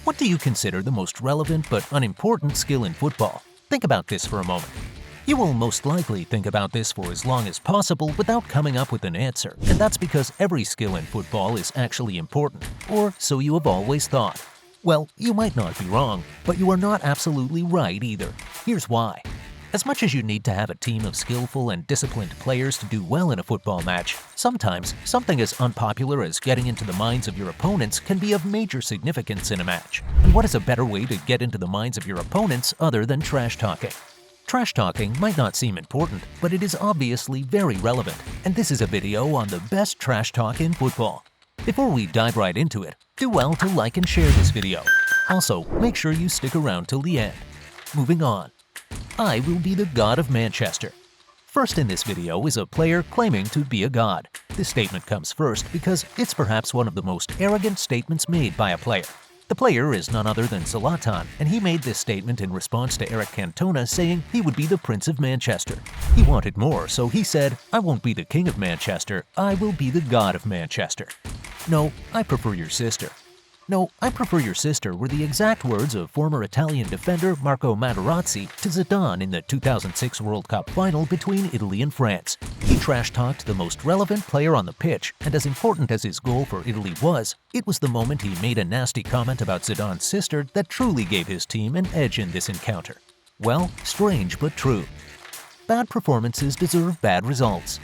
What do you consider the most relevant but unimportant skill in football? Think about this for a moment. You will most likely think about this for as long as possible without coming up with an answer, and that's because every skill in football is actually important, or so you have always thought. Well, you might not be wrong, but you are not absolutely right either. Here's why. As much as you need to have a team of skillful and disciplined players to do well in a football match, sometimes something as unpopular as getting into the minds of your opponents can be of major significance in a match. And what is a better way to get into the minds of your opponents other than trash talking? Trash talking might not seem important, but it is obviously very relevant, and this is a video on the best trash talk in football. Before we dive right into it, do well to like and share this video. Also, make sure you stick around till the end. Moving on. I will be the god of Manchester. First in this video is a player claiming to be a god. This statement comes first because it's perhaps one of the most arrogant statements made by a player. The player is none other than Zlatan, and he made this statement in response to Eric Cantona saying he would be the Prince of Manchester. He wanted more, so he said, "I won't be the King of Manchester, I will be the God of Manchester." "No, I prefer your sister." "No, I prefer your sister" were the exact words of former Italian defender Marco Materazzi to Zidane in the 2006 World Cup final between Italy and France. He trash-talked the most relevant player on the pitch, and as important as his goal for Italy was, it was the moment he made a nasty comment about Zidane's sister that truly gave his team an edge in this encounter. Well, strange but true. Bad performances deserve bad results.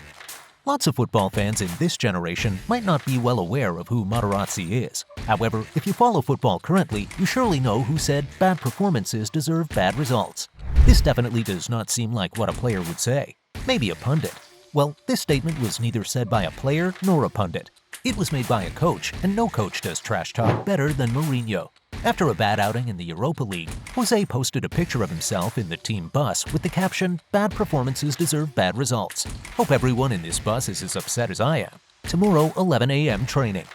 Lots of football fans in this generation might not be well aware of who Materazzi is. However, if you follow football currently, you surely know who said bad performances deserve bad results. This definitely does not seem like what a player would say. Maybe a pundit. Well, this statement was neither said by a player nor a pundit. It was made by a coach, and no coach does trash talk better than Mourinho. After a bad outing in the Europa League, Jose posted a picture of himself in the team bus with the caption, "Bad performances deserve bad results. Hope everyone in this bus is as upset as I am. Tomorrow, 11 a.m. training.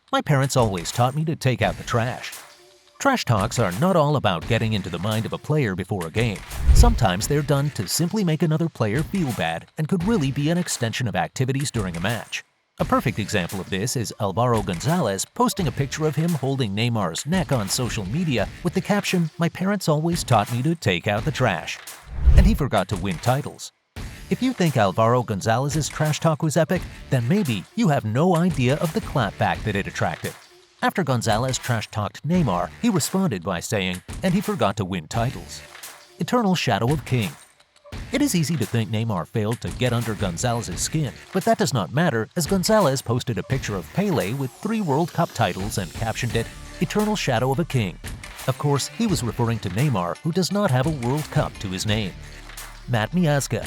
My parents always taught me to take out the trash." Trash talks are not all about getting into the mind of a player before a game. Sometimes they're done to simply make another player feel bad and could really be an extension of activities during a match. A perfect example of this is Alvaro Gonzalez posting a picture of him holding Neymar's neck on social media with the caption, "My parents always taught me to take out the trash." And he forgot to win titles. If you think Alvaro Gonzalez's trash talk was epic, then maybe you have no idea of the clapback that it attracted. After Gonzalez trash-talked Neymar, he responded by saying, "And he forgot to win titles." Eternal shadow of king. It is easy to think Neymar failed to get under Gonzalez's skin, but that does not matter as Gonzalez posted a picture of Pele with 3 World Cup titles and captioned it, "Eternal shadow of a king." Of course, he was referring to Neymar, who does not have a World Cup to his name. Matt Miazga.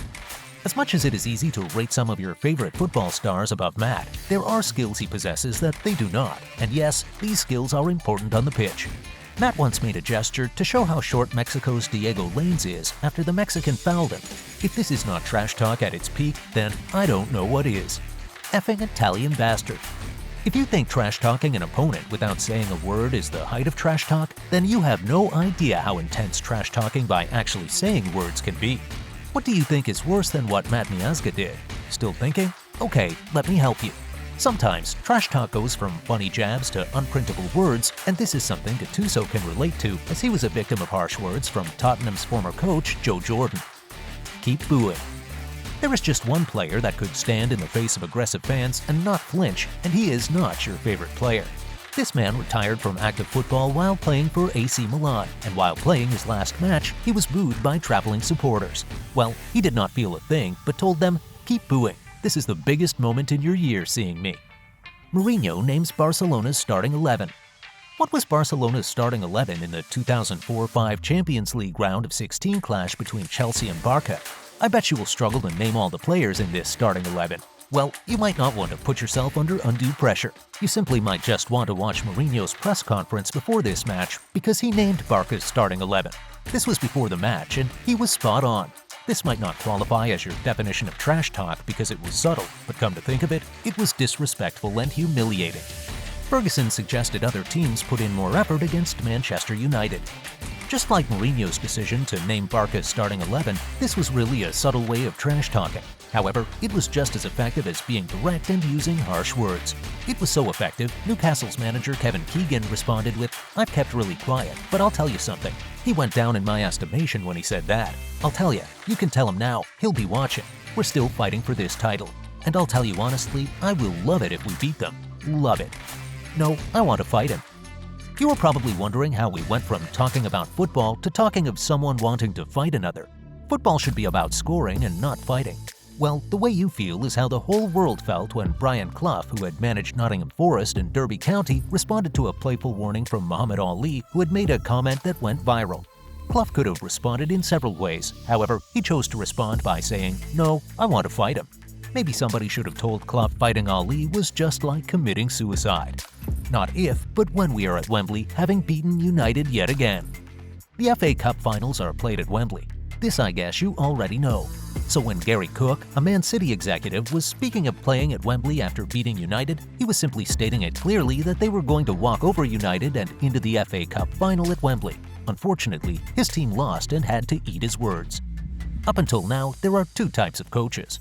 As much as it is easy to rate some of your favorite football stars above Matt, there are skills he possesses that they do not, and yes, these skills are important on the pitch. Matt once made a gesture to show how short Mexico's Diego Lainez is after the Mexican fouled him. If this is not trash talk at its peak, then I don't know what is. Effing Italian bastard. If you think trash talking an opponent without saying a word is the height of trash talk, then you have no idea how intense trash talking by actually saying words can be. What do you think is worse than what Matt Miazga did? Still thinking? Okay, let me help you. Sometimes, trash talk goes from funny jabs to unprintable words, and this is something Gattuso can relate to as he was a victim of harsh words from Tottenham's former coach, Joe Jordan. Keep booing. There is just one player that could stand in the face of aggressive fans and not flinch, and he is not your favorite player. This man retired from active football while playing for AC Milan, and while playing his last match, he was booed by traveling supporters. Well, he did not feel a thing, but told them, "Keep booing. This is the biggest moment in your year seeing me." Mourinho names Barcelona's starting 11. What was Barcelona's starting 11 in the 2004-05 Champions League round of 16 clash between Chelsea and Barca? I bet you will struggle to name all the players in this starting 11. Well, you might not want to put yourself under undue pressure. You simply might just want to watch Mourinho's press conference before this match because he named Barca's starting 11. This was before the match, and he was spot on. This might not qualify as your definition of trash talk because it was subtle, but come to think of it, it was disrespectful and humiliating. Ferguson suggested other teams put in more effort against Manchester United. Just like Mourinho's decision to name Barca's starting 11, this was really a subtle way of trash-talking. However, it was just as effective as being direct and using harsh words. It was so effective, Newcastle's manager Kevin Keegan responded with, "I've kept really quiet, but I'll tell you something. He went down in my estimation when he said that. I'll tell you, you can tell him now, he'll be watching. We're still fighting for this title. And I'll tell you honestly, I will love it if we beat them. Love it. No, I want to fight him." You are probably wondering how we went from talking about football to talking of someone wanting to fight another. Football should be about scoring and not fighting. Well, the way you feel is how the whole world felt when Brian Clough, who had managed Nottingham Forest and Derby County, responded to a playful warning from Muhammad Ali, who had made a comment that went viral. Clough could have responded in several ways. However, he chose to respond by saying, "No, I want to fight him." Maybe somebody should have told Clough fighting Ali was just like committing suicide. Not if, but when we are at Wembley, having beaten United yet again. The FA Cup finals are played at Wembley. This I guess you already know. So when Gary Cook, a Man City executive, was speaking of playing at Wembley after beating United, he was simply stating it clearly that they were going to walk over United and into the FA Cup final at Wembley. Unfortunately, his team lost and had to eat his words. Up until now, there are two types of coaches.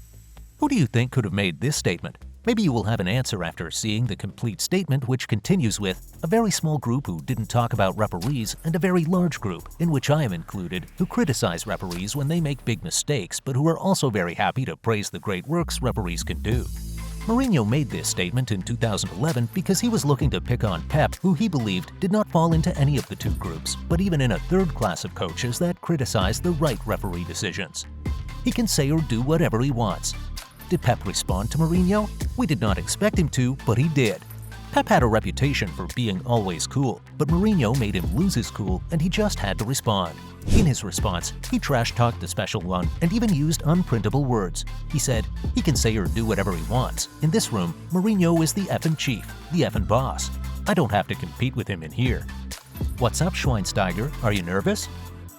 Who do you think could have made this statement? Maybe you will have an answer after seeing the complete statement, which continues with, "A very small group who didn't talk about referees and a very large group, in which I am included, who criticize referees when they make big mistakes but who are also very happy to praise the great works referees can do." Mourinho made this statement in 2011 because he was looking to pick on Pep, who he believed did not fall into any of the two groups, but even in a third class of coaches that criticize the right referee decisions. He can say or do whatever he wants. Did Pep respond to Mourinho? We did not expect him to, but he did. Pep had a reputation for being always cool, but Mourinho made him lose his cool and he just had to respond. In his response, he trash-talked the special one and even used unprintable words. He said, "He can say or do whatever he wants. In this room, Mourinho is the effing chief, the effing boss. I don't have to compete with him in here." What's up, Schweinsteiger? Are you nervous?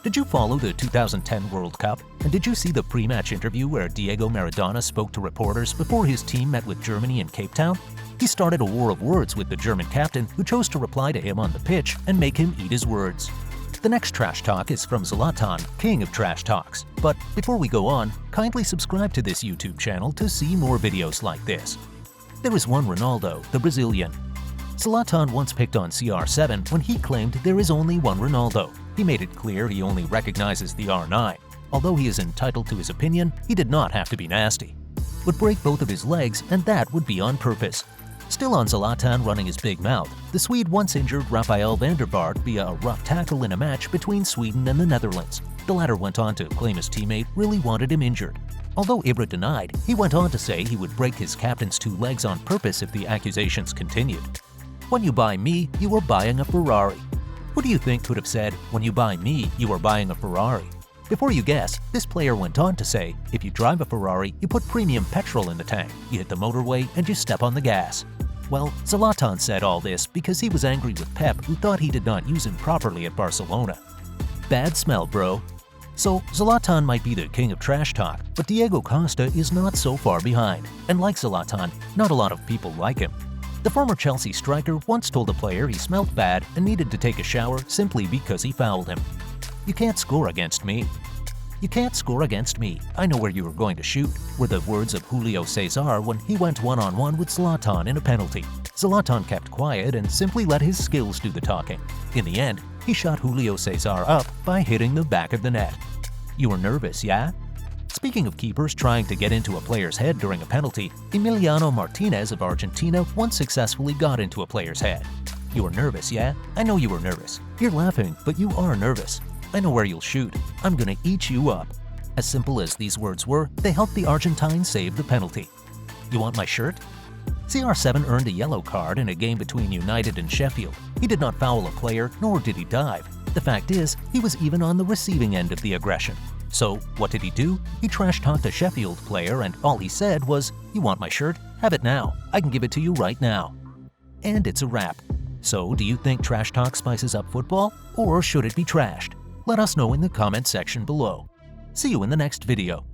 Did you follow the 2010 World Cup? And did you see the pre-match interview where Diego Maradona spoke to reporters before his team met with Germany in Cape Town? He started a war of words with the German captain, who chose to reply to him on the pitch and make him eat his words. The next trash talk is from Zlatan, king of trash talks. But before we go on, kindly subscribe to this YouTube channel to see more videos like this. There is one Ronaldo, the Brazilian. Zlatan once picked on CR7 when he claimed there is only one Ronaldo. He made it clear he only recognizes the R9. Although he is entitled to his opinion, he did not have to be nasty. Would break both of his legs, and that would be on purpose. Still on Zlatan running his big mouth, the Swede once injured Rafael van der Vaart via a rough tackle in a match between Sweden and the Netherlands. The latter went on to claim his teammate really wanted him injured. Although Ibra denied, he went on to say he would break his captain's two legs on purpose if the accusations continued. "When you buy me, you are buying a Ferrari." Who do you think could have said, "When you buy me, you are buying a Ferrari"? Before you guess, this player went on to say, if you drive a Ferrari, you put premium petrol in the tank, you hit the motorway, and you step on the gas. Well, Zlatan said all this because he was angry with Pep, who thought he did not use him properly at Barcelona. Bad smell, bro. So, Zlatan might be the king of trash talk, but Diego Costa is not so far behind. And like Zlatan, not a lot of people like him. The former Chelsea striker once told a player he smelled bad and needed to take a shower simply because he fouled him. "You can't score against me." "You can't score against me. I know where you are going to shoot," were the words of Julio Cesar when he went one-on-one with Zlatan in a penalty. Zlatan kept quiet and simply let his skills do the talking. In the end, he shot Julio Cesar up by hitting the back of the net. You were nervous, yeah? Speaking of keepers trying to get into a player's head during a penalty, Emiliano Martinez of Argentina once successfully got into a player's head. "You were nervous, yeah? I know you were nervous. You're laughing, but you are nervous. I know where you'll shoot. I'm gonna eat you up." As simple as these words were, they helped the Argentine save the penalty. You want my shirt? CR7 earned a yellow card in a game between United and Sheffield. He did not foul a player, nor did he dive. The fact is, he was even on the receiving end of the aggression. So, what did he do? He trash-talked a Sheffield player and all he said was, "You want my shirt? Have it now. I can give it to you right now." And it's a wrap. So, do you think trash talk spices up football? Or should it be trashed? Let us know in the comment section below. See you in the next video.